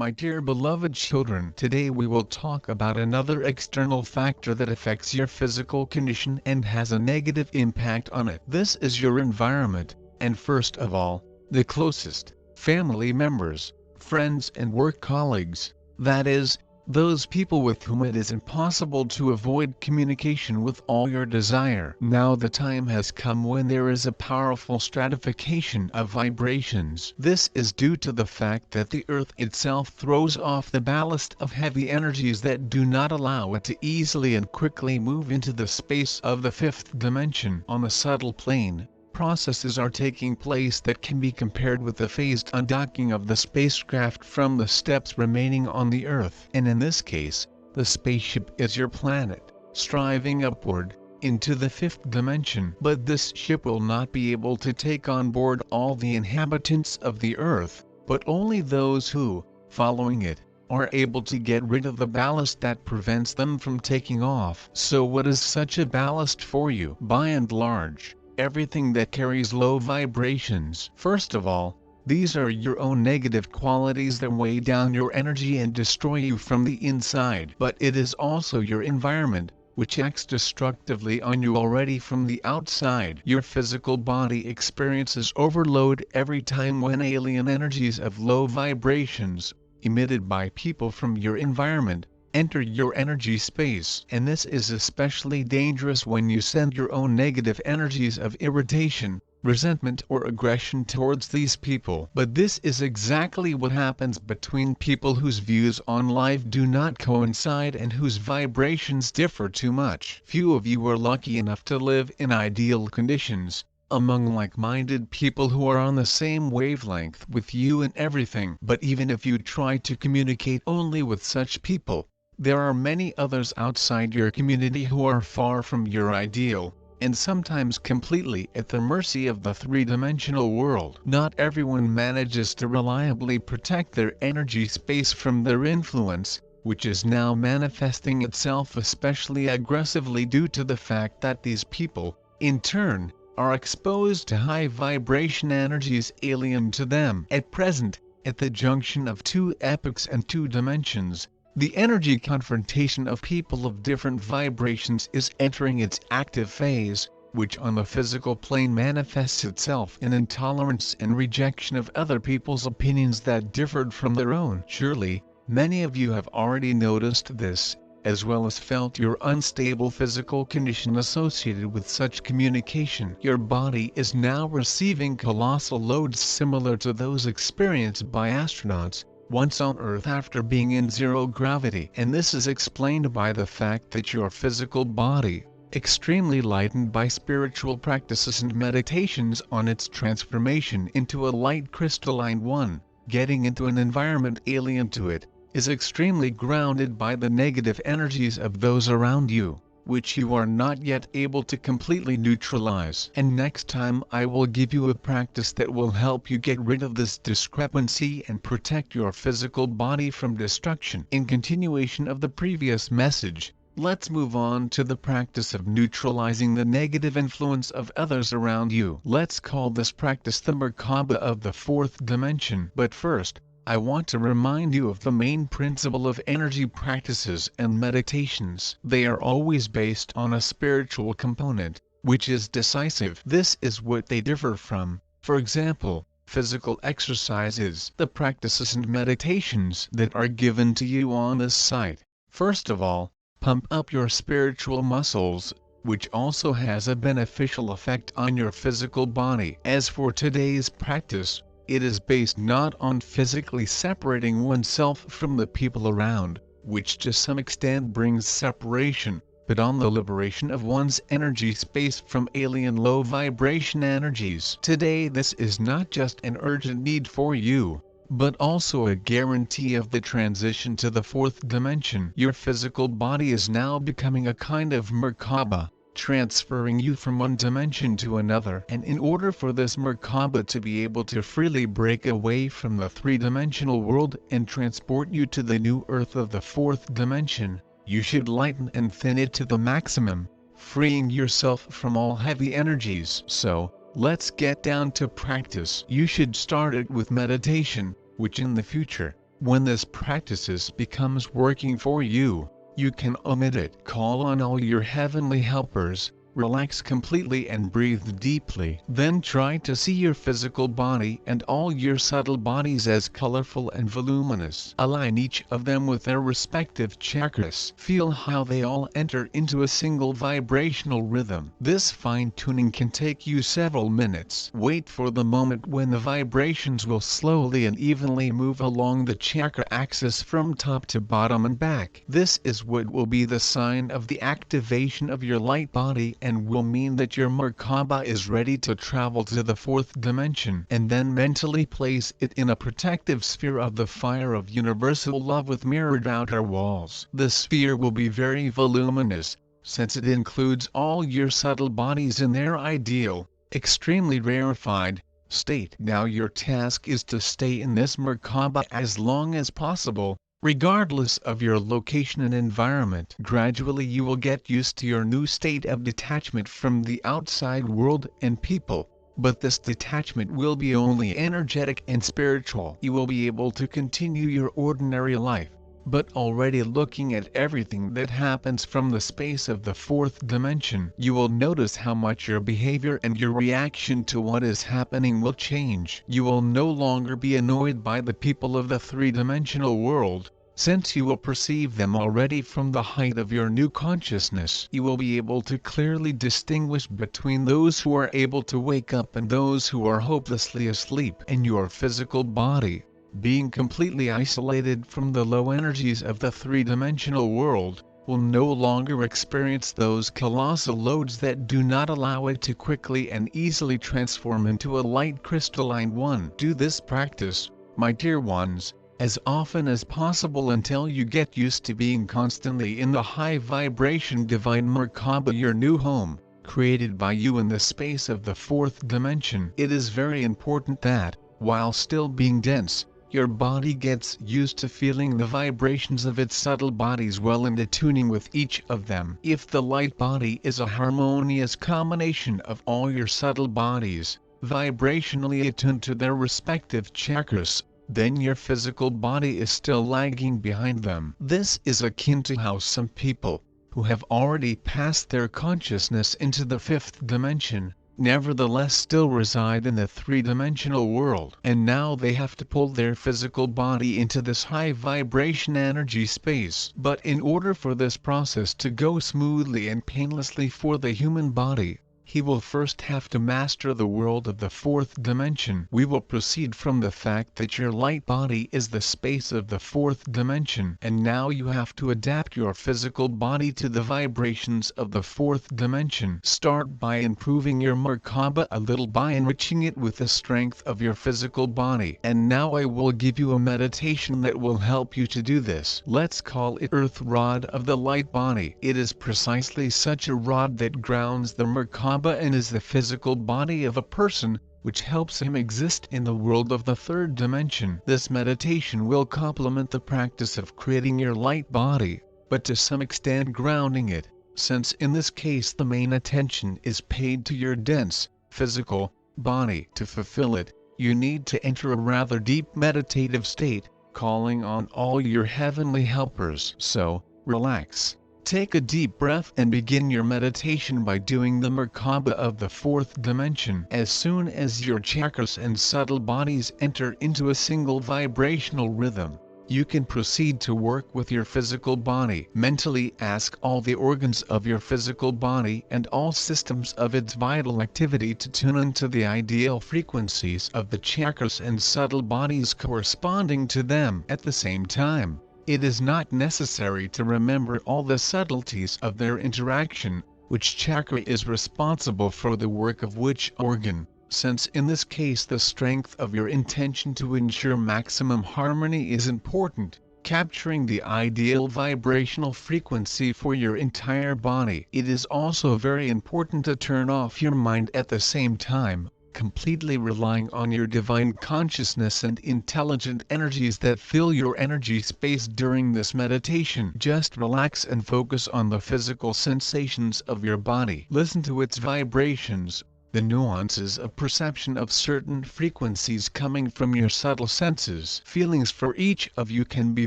My dear beloved children, today we will talk about another external factor that affects your physical condition and has a negative impact on it. This is your environment, and first of all, the closest, family members, friends and work colleagues, that is, those people with whom it is impossible to avoid communication with all your desire. Now the time has come when there is a powerful stratification of vibrations. This is due to the fact that the Earth itself throws off the ballast of heavy energies that do not allow it to easily and quickly move into the space of the fifth dimension. On a subtle plane, processes are taking place that can be compared with the phased undocking of the spacecraft from the steps remaining on the Earth. And in this case, the spaceship is your planet, striving upward, into the fifth dimension. But this ship will not be able to take on board all the inhabitants of the Earth, but only those who, following it, are able to get rid of the ballast that prevents them from taking off. So what is such a ballast for you? By and large, everything that carries low vibrations. First of all, these are your own negative qualities that weigh down your energy and destroy you from the inside. But it is also your environment, which acts destructively on you already from the outside. Your physical body experiences overload every time when alien energies of low vibrations, emitted by people from your environment, enter your energy space. And this is especially dangerous when you send your own negative energies of irritation, resentment or aggression towards these people. But this is exactly what happens between people whose views on life do not coincide and whose vibrations differ too much. Few of you are lucky enough to live in ideal conditions, among like-minded people who are on the same wavelength with you in everything. But even if you try to communicate only with such people, there are many others outside your community who are far from your ideal, and sometimes completely at the mercy of the three-dimensional world. Not everyone manages to reliably protect their energy space from their influence, which is now manifesting itself especially aggressively due to the fact that these people, in turn, are exposed to high vibration energies alien to them. At present, at the junction of two epochs and two dimensions, the energy confrontation of people of different vibrations is entering its active phase, which on the physical plane manifests itself in intolerance and rejection of other people's opinions that differed from their own. Surely, many of you have already noticed this, as well as felt your unstable physical condition associated with such communication. Your body is now receiving colossal loads similar to those experienced by astronauts once on Earth after being in zero gravity. And this is explained by the fact that your physical body, extremely lightened by spiritual practices and meditations on its transformation into a light crystalline one, getting into an environment alien to it, is extremely grounded by the negative energies of those around you, which you are not yet able to completely neutralize. And next time I will give you a practice that will help you get rid of this discrepancy and protect your physical body from destruction. In continuation of the previous message, let's move on to the practice of neutralizing the negative influence of others around you. Let's call this practice the Merkaba of the fourth dimension. But first, I want to remind you of the main principle of energy practices and meditations. They are always based on a spiritual component, which is decisive. This is what they differ from, for example, physical exercises. The practices and meditations that are given to you on this site. First of all, pump up your spiritual muscles, which also has a beneficial effect on your physical body. As for today's practice, it is based not on physically separating oneself from the people around, which to some extent brings separation, but on the liberation of one's energy space from alien low vibration energies. Today this is not just an urgent need for you, but also a guarantee of the transition to the fourth dimension. Your physical body is now becoming a kind of Merkaba, transferring you from one dimension to another. And in order for this Merkaba to be able to freely break away from the three-dimensional world and transport you to the new Earth of the fourth dimension, you should lighten and thin it to the maximum, freeing yourself from all heavy energies. So, let's get down to practice. You should start it with meditation, which in the future, When this practice becomes working for you, you can omit it. Call on all your heavenly helpers, relax completely and breathe deeply. Then try to see your physical body and all your subtle bodies as colorful and voluminous. Align each of them with their respective chakras. Feel how they all enter into a single vibrational rhythm. This fine-tuning can take you several minutes. Wait for the moment when the vibrations will slowly and evenly move along the chakra axis from top to bottom and back. This is what will be the sign of the activation of your light body and will mean that your Merkaba is ready to travel to the fourth dimension. And then mentally place it in a protective sphere of the fire of universal love with mirrored outer walls. The sphere will be very voluminous, since it includes all your subtle bodies in their ideal, extremely rarefied state. Now your task is to stay in this Merkaba as long as possible, regardless of your location and environment. Gradually you will get used to your new state of detachment from the outside world and people, but this detachment will be only energetic and spiritual. You will be able to continue your ordinary life, but already looking at everything that happens from the space of the fourth dimension. You will notice how much your behavior and your reaction to what is happening will change. You will no longer be annoyed by the people of the three-dimensional world, since you will perceive them already from the height of your new consciousness. You will be able to clearly distinguish between those who are able to wake up and those who are hopelessly asleep. In your physical body, being completely isolated from the low energies of the three-dimensional world, will no longer experience those colossal loads that do not allow it to quickly and easily transform into a light crystalline one. Do this practice, my dear ones, as often as possible until you get used to being constantly in the high vibration divine Merkaba, your new home, created by you in the space of the fourth dimension. It is very important that, while still being dense, your body gets used to feeling the vibrations of its subtle bodies well and attuning with each of them. If the light body is a harmonious combination of all your subtle bodies, vibrationally attuned to their respective chakras, then your physical body is still lagging behind them. This is akin to how some people, who have already passed their consciousness into the fifth dimension, nevertheless still reside in the three-dimensional world. And now they have to pull their physical body into this high vibration energy space. But in order for this process to go smoothly and painlessly for the human body, he will first have to master the world of the fourth dimension. We will proceed from the fact that your light body is the space of the fourth dimension, and now you have to adapt your physical body to the vibrations of the fourth dimension. Start by improving your Merkaba a little by enriching it with the strength of your physical body. And now I will give you a meditation that will help you to do this. Let's call it Earth Rod of the Light Body. It is precisely such a rod that grounds the Merkaba and is the physical body of a person, which helps him exist in the world of the third dimension. This meditation will complement the practice of creating your light body, but to some extent grounding it, since in this case the main attention is paid to your dense, physical body. To fulfill it, you need to enter a rather deep meditative state, calling on all your heavenly helpers. So, relax. Take a deep breath and begin your meditation by doing the Merkaba of the fourth dimension. As soon as your chakras and subtle bodies enter into a single vibrational rhythm, you can proceed to work with your physical body. Mentally ask all the organs of your physical body and all systems of its vital activity to tune into the ideal frequencies of the chakras and subtle bodies corresponding to them. At the same time, it is not necessary to remember all the subtleties of their interaction, which chakra is responsible for the work of which organ, since in this case the strength of your intention to ensure maximum harmony is important, capturing the ideal vibrational frequency for your entire body. It is also very important to turn off your mind at the same time, completely relying on your divine consciousness and intelligent energies that fill your energy space during this meditation. Just relax and focus on the physical sensations of your body. Listen to its vibrations, the nuances of perception of certain frequencies coming from your subtle senses. Feelings for each of you can be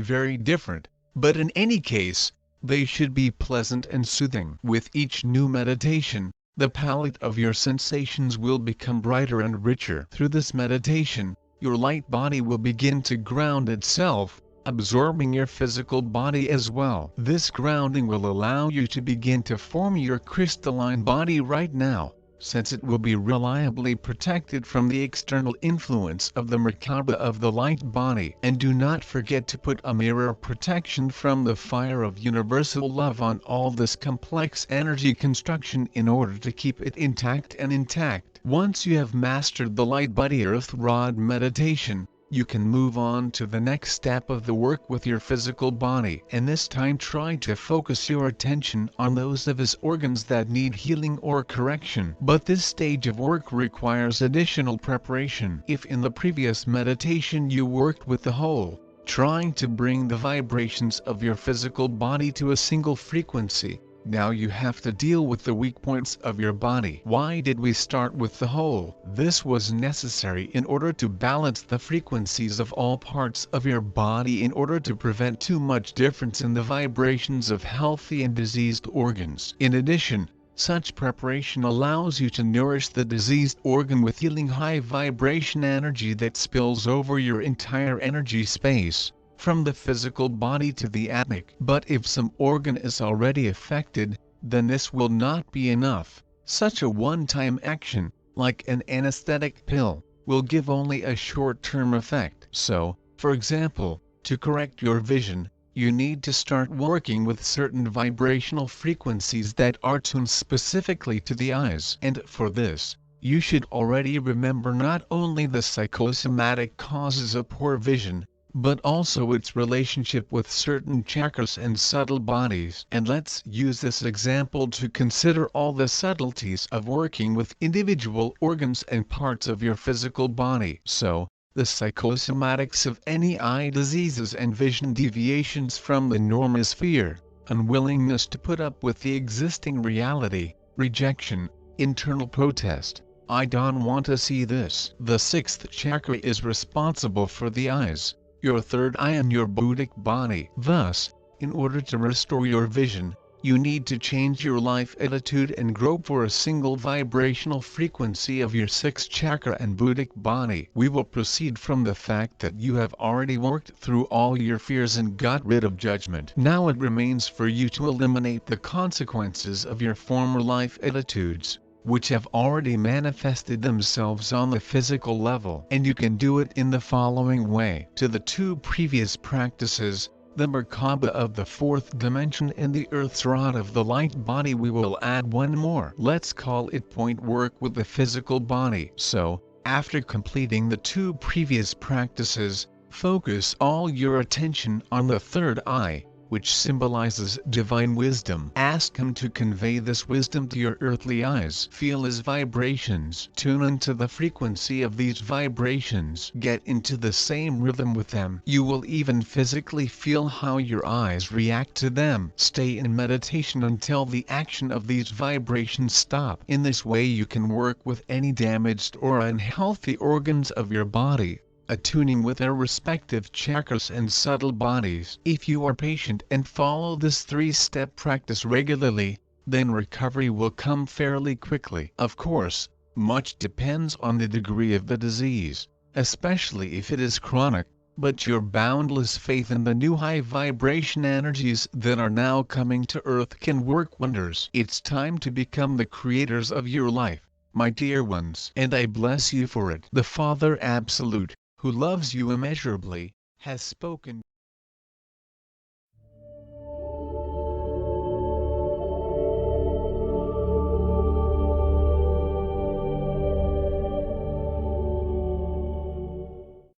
very different, but in any case, they should be pleasant and soothing. With each new meditation, the palette of your sensations will become brighter and richer. Through this meditation, your light body will begin to ground itself, absorbing your physical body as well. This grounding will allow you to begin to form your crystalline body right now, since it will be reliably protected from the external influence of the Merkaba of the light body. And do not forget to put a mirror protection from the fire of universal love on all this complex energy construction in order to keep it intact and intact. Once you have mastered the light body earth rod meditation, you can move on to the next step of the work with your physical body. And this time try to focus your attention on those of his organs that need healing or correction. But this stage of work requires additional preparation. If in the previous meditation you worked with the whole, trying to bring the vibrations of your physical body to a single frequency, now you have to deal with the weak points of your body. Why did we start with the whole? This was necessary in order to balance the frequencies of all parts of your body in order to prevent too much difference in the vibrations of healthy and diseased organs. In addition, such preparation allows you to nourish the diseased organ with healing high vibration energy that spills over your entire energy space, from the physical body to the atmic. But if some organ is already affected, then this will not be enough. Such a one-time action, like an anesthetic pill, will give only a short-term effect. So, for example, to correct your vision, you need to start working with certain vibrational frequencies that are tuned specifically to the eyes. And for this, you should already remember not only the psychosomatic causes of poor vision, but also its relationship with certain chakras and subtle bodies. And let's use this example to consider all the subtleties of working with individual organs and parts of your physical body. So, the psychosomatics of any eye diseases and vision deviations from the norm is fear, unwillingness to put up with the existing reality, rejection, internal protest. I don't want to see this. The sixth chakra is responsible for the eyes, your third eye and your Buddhic body. Thus, in order to restore your vision, you need to change your life attitude and grope for a single vibrational frequency of your sixth chakra and Buddhic body. We will proceed from the fact that you have already worked through all your fears and got rid of judgment. Now it remains for you to eliminate the consequences of your former life attitudes, which have already manifested themselves on the physical level. And you can do it in the following way. To the two previous practices, the Merkaba of the fourth dimension and the earth's rod of the light body, we will add one more. Let's call it point work with the physical body. So, after completing the two previous practices, focus all your attention on the third eye, which symbolizes divine wisdom. Ask him to convey this wisdom to your earthly eyes. Feel his vibrations. Tune into the frequency of these vibrations. Get into the same rhythm with them. You will even physically feel how your eyes react to them. Stay in meditation until the action of these vibrations stop. In this way you can work with any damaged or unhealthy organs of your body, attuning with their respective chakras and subtle bodies. If you are patient and follow this three-step practice regularly, then recovery will come fairly quickly. Of course, much depends on the degree of the disease, especially if it is chronic, but your boundless faith in the new high vibration energies that are now coming to Earth can work wonders. It's time to become the creators of your life, my dear ones, and I bless you for it. The Father Absolute, who loves you immeasurably, has spoken.